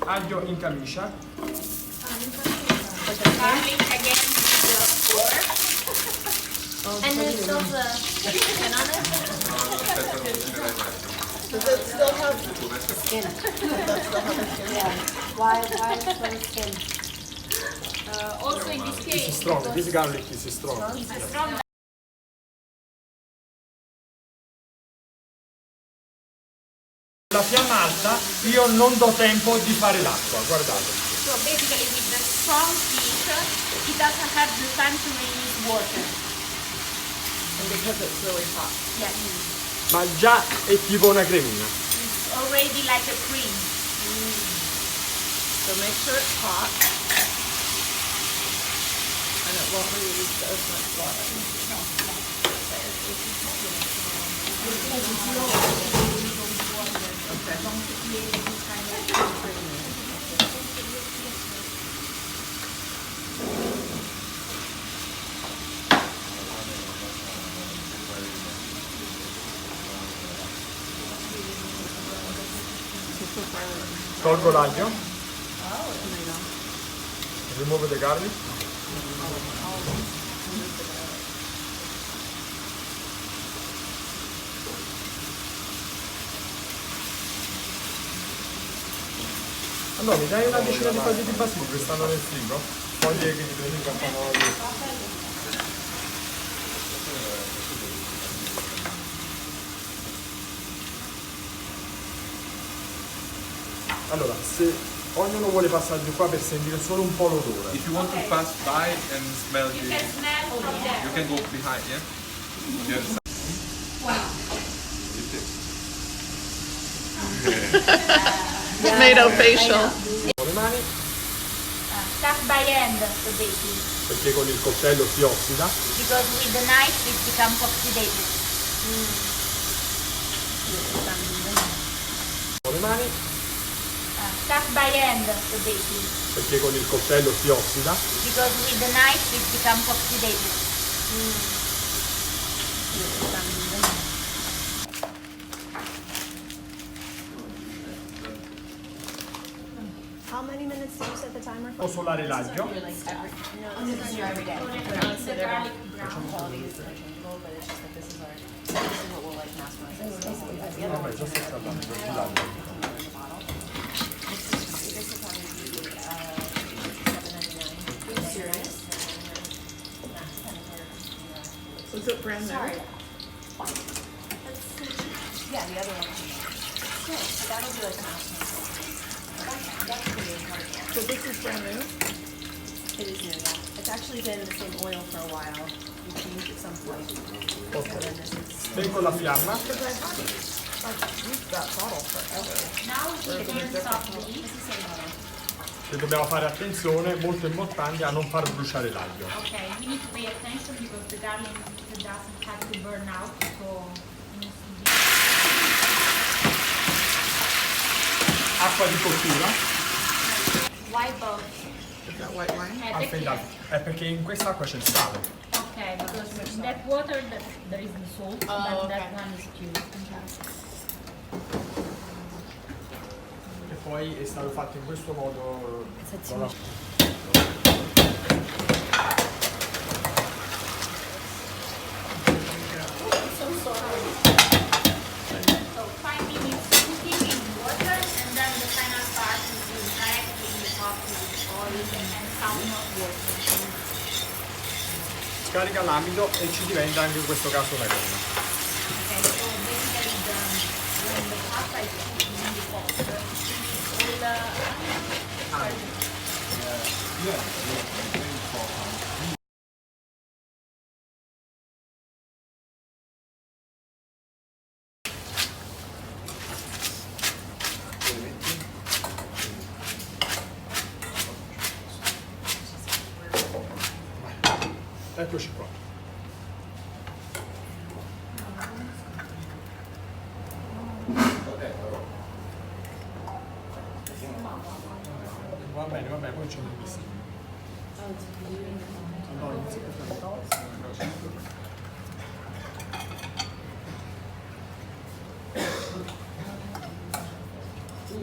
aglio in camicia. Garlic again with the fork. And then sauce chicken on it. Does it still have Skin. does that still have a skin? Yeah. Why is there skin? Also in this case, It's strong, this garlic is strong. it's a strong. La fiamma alta, io non do tempo di fare l'acqua, guardate. So basically with the strong heat, it doesn't have the time to release water. And because it's really hot. Yeah, Ma già è tipo una cremina. it's already like a cream. So make sure it's hot. And it won't release as much water. Tolgo l'aglio. Remove the garlic. Allora, mi dai una decina di foglie di basilico che stanno nel frigo? Foglie che ti prendi con pomodoro. Allora, se ognuno vuole passare di qua per sentire solo un po' l'odore. If you want to pass by and smell You the, can smell from there. you can go behind, yeah? On the other side. Tomato facial. Con le mani, Start by hand the baking, perché con il coltello si ossida. because with the knife it becomes oxidated. Con le mani, Start by hand the baking, perché con il coltello si ossida. because with the knife it becomes oxidated. How many minutes do you set the timer for? Posso solare l'aglio. No, this is your everyday. Quality is interchangeable, but it's just that this is what we'll like maximize. Basically, that's the other Vabbè, già sto salvando l'aglio. in the bottle. This is probably $7.99. Are you serious? Is it brand new? Yeah, the other one. Yeah, so that'll be like maximum. That's pretty incredible. So this is brand new? It is new, yeah. It's actually been the same oil for a while. We changed at some point. Ok. And then this is Spengo la fiamma. Because I've used that bottle forever. Now we turn softly. it's the same oil. E dobbiamo fare attenzione, molto importante, a non far bruciare l'aglio. Okay, we need to pay attention because the garlic doesn't have to burn out, so it needs to be. Acqua di cottura. Why both? Is that white wine? Affettato. È perché in quest'acqua c'è il sale. Okay, because in that water there is the salt, but that one is pure. E poi è stato fatto in questo modo. So 5 minutes cooking in water, and then the final part is directly in the pot with oil and some water. Scarica l'amido e ci diventa anche in questo caso una crema. Okay, so basically when the pasta is cooked in the pot, Eccoci qua. Va bene, poi ci andiamo insieme. No, inizio Yeah,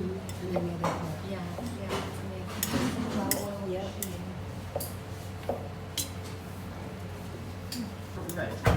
Right.